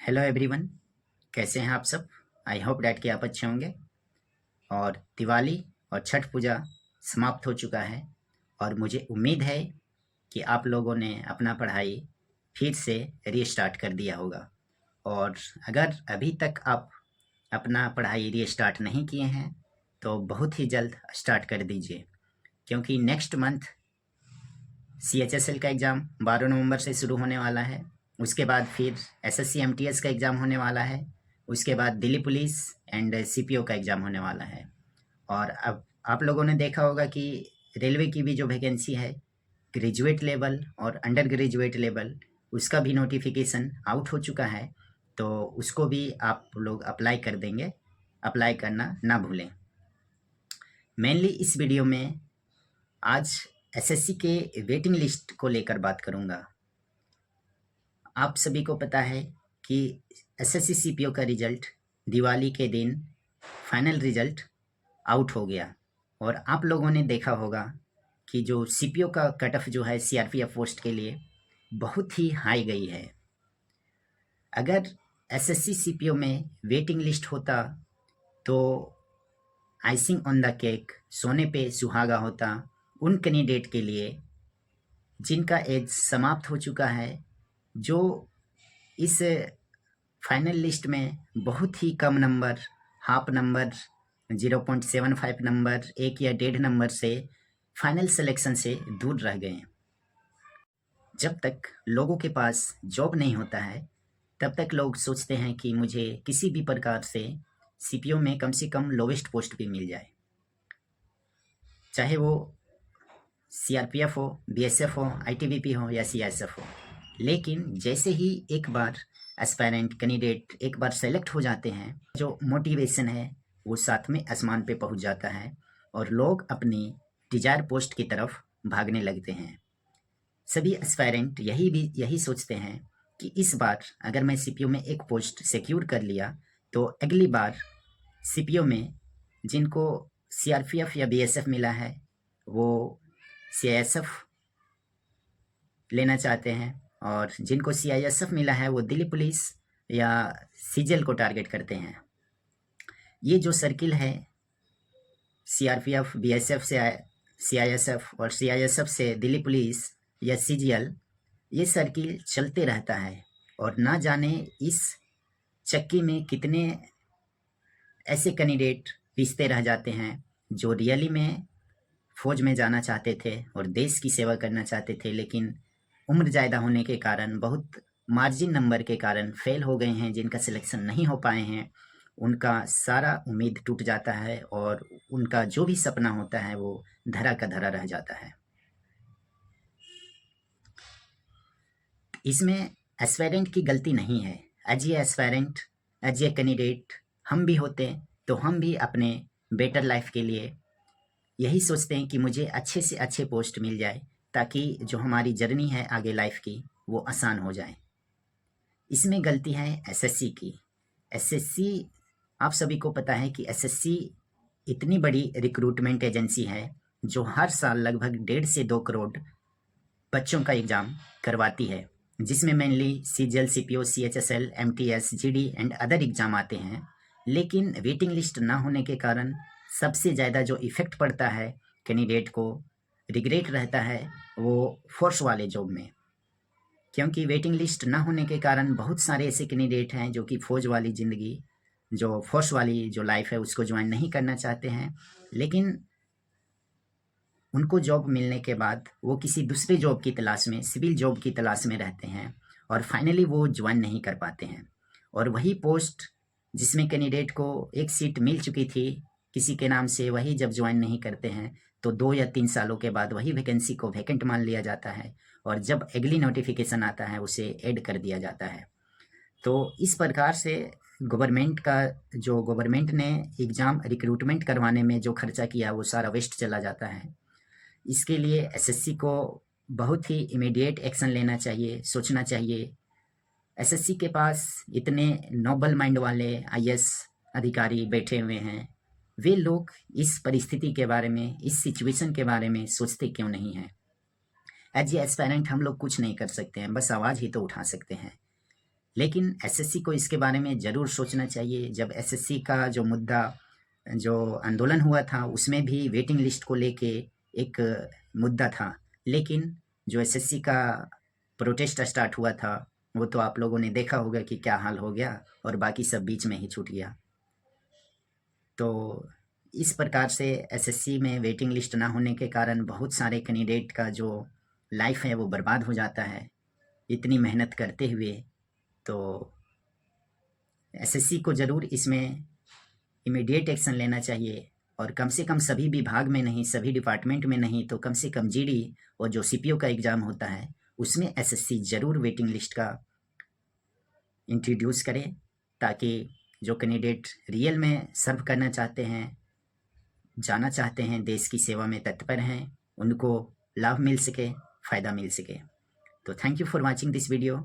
Hello everyone, कैसे हैं आप सब। आई होप डैट कि आप अच्छे होंगे। और दिवाली और छठ पूजा समाप्त हो चुका है और मुझे उम्मीद है कि आप लोगों ने अपना पढ़ाई फिर से रीस्टार्ट कर दिया होगा। और अगर अभी तक आप अपना पढ़ाई रीस्टार्ट नहीं किए हैं तो बहुत ही जल्द स्टार्ट कर दीजिए, क्योंकि नेक्स्ट मंथ CHSL का एग्ज़ाम 12 नवंबर से शुरू होने वाला है। उसके बाद फिर SSC MTS का एग्ज़ाम होने वाला है। उसके बाद दिल्ली पुलिस एंड CPO का एग्ज़ाम होने वाला है। और अब आप लोगों ने देखा होगा कि रेलवे की भी जो वैकेंसी है ग्रेजुएट लेवल और अंडर ग्रेजुएट लेवल, उसका भी नोटिफिकेशन आउट हो चुका है। तो उसको भी आप लोग अप्लाई कर देंगे, अप्लाई करना ना भूलें। मेनली इस वीडियो में आज SSC के वेटिंग लिस्ट को लेकर बात करूंगा। आप सभी को पता है कि SSC CPO का रिजल्ट दिवाली के दिन फाइनल रिजल्ट आउट हो गया और आप लोगों ने देखा होगा कि जो CPO का कट ऑफ जो है CRPF पोस्ट के लिए बहुत ही हाई गई है। अगर SSC CPO में वेटिंग लिस्ट होता तो आइसिंग ऑन द केक, सोने पे सुहागा होता उन कैंडिडेट के लिए जिनका एज समाप्त हो चुका है, जो इस फाइनल लिस्ट में बहुत ही कम नंबर, हाफ नंबर, 0.75 नंबर, 1 या 1.5 नंबर से फाइनल सिलेक्शन से दूर रह गए। जब तक लोगों के पास जॉब नहीं होता है तब तक लोग सोचते हैं कि मुझे किसी भी प्रकार से CPO में कम से कम लोवेस्ट पोस्ट भी मिल जाए, चाहे वो CRPF हो, BSF हो, ITBP हो या CISF हो। लेकिन जैसे ही एक बार एस्पायरेंट कैंडिडेट एक बार सेलेक्ट हो जाते हैं, जो मोटिवेशन है वो साथ में आसमान पे पहुंच जाता है और लोग अपनी डिजायर पोस्ट की तरफ भागने लगते हैं। सभी एस्पायरेंट यही सोचते हैं कि इस बार अगर मैं CPO में एक पोस्ट सिक्योर कर लिया तो अगली बार CPO में जिनको CRPF या BSF मिला है वो CISF लेना चाहते हैं, और जिनको CISF मिला है वो दिल्ली पुलिस या CGL को टारगेट करते हैं। ये जो सर्किल है CRPF, BSF से CISF और CISF से दिल्ली पुलिस या CGL, ये सर्किल चलते रहता है और ना जाने इस चक्की में कितने ऐसे कैंडिडेट पिसते रह जाते हैं जो रियली में फौज में जाना चाहते थे और देश की सेवा करना चाहते थे, लेकिन उम्र ज़्यादा होने के कारण, बहुत मार्जिन नंबर के कारण फेल हो गए हैं। जिनका सिलेक्शन नहीं हो पाए हैं उनका सारा उम्मीद टूट जाता है और उनका जो भी सपना होता है वो धरा का धरा रह जाता है। इसमें एस्पायरेंट की गलती नहीं है। As a aspirant, as a candidate हम भी होते तो हम भी अपने बेटर लाइफ के लिए यही सोचते हैं कि मुझे अच्छे से अच्छे पोस्ट मिल जाए ताकि जो हमारी जर्नी है आगे लाइफ की वो आसान हो जाए। इसमें गलती है SSC की। SSC, आप सभी को पता है कि SSC इतनी बड़ी रिक्रूटमेंट एजेंसी है जो हर साल लगभग 1.5 से 2 करोड़ बच्चों का एग्ज़ाम करवाती है, जिसमें mainly CGL, CPO, CHSL, MTS, GD and other exam आते हैं। लेकिन वेटिंग लिस्ट ना होने के कारण सबसे ज़्यादा जो इफ़ेक्ट पड़ता है कैंडिडेट को, रिग्रेट रहता है, वो फोर्स वाले जॉब में। क्योंकि वेटिंग लिस्ट ना होने के कारण बहुत सारे ऐसे कैंडिडेट हैं जो कि फ़ौज वाली ज़िंदगी, जो फोर्स वाली जो लाइफ है उसको ज्वाइन नहीं करना चाहते हैं, लेकिन उनको जॉब मिलने के बाद वो किसी दूसरे जॉब की तलाश में, सिविल जॉब की तलाश में रहते हैं और फाइनली वो ज्वाइन नहीं कर पाते हैं। और वही पोस्ट जिसमें कैंडिडेट को एक सीट मिल चुकी थी किसी के नाम से, वही जब ज्वाइन नहीं करते हैं तो 2 या 3 सालों के बाद वही वैकेंसी को वैकेंट मान लिया जाता है और जब अगली नोटिफिकेशन आता है उसे ऐड कर दिया जाता है। तो इस प्रकार से गवर्नमेंट ने एग्ज़ाम रिक्रूटमेंट करवाने में जो खर्चा किया वो सारा वेस्ट चला जाता है। इसके लिए SSC को बहुत ही इमीडिएट एक्शन लेना चाहिए, सोचना चाहिए। SSC के पास इतने नोबल माइंड वाले IAS अधिकारी बैठे हुए हैं, वे लोग इस परिस्थिति के बारे में, इस सिचुएशन के बारे में सोचते क्यों नहीं हैं। एज ए एस्पायरेंट हम लोग कुछ नहीं कर सकते हैं, बस आवाज़ ही तो उठा सकते हैं। लेकिन एसएससी को इसके बारे में ज़रूर सोचना चाहिए। जब एसएससी का जो मुद्दा, जो आंदोलन हुआ था, उसमें भी वेटिंग लिस्ट को लेके एक मुद्दा था, लेकिन जो एसएससी का प्रोटेस्ट स्टार्ट हुआ था वो तो आप लोगों ने देखा होगा कि क्या हाल हो गया, और बाकी सब बीच में ही छूट गया। तो इस प्रकार से एसएससी में वेटिंग लिस्ट ना होने के कारण बहुत सारे कैंडिडेट का जो लाइफ है वो बर्बाद हो जाता है इतनी मेहनत करते हुए। तो एसएससी को ज़रूर इसमें इमीडिएट एक्शन लेना चाहिए, और कम से कम सभी विभाग में नहीं, सभी डिपार्टमेंट में नहीं, तो कम से कम जीडी और जो सीपीओ का एग्ज़ाम होता है उसमें एसएससी ज़रूर वेटिंग लिस्ट का इंट्रोड्यूस करें, ताकि जो कैंडिडेट रियल में सर्व करना चाहते हैं, जाना चाहते हैं, देश की सेवा में तत्पर हैं, उनको लाभ मिल सके, फ़ायदा मिल सके। तो thank you for watching this video.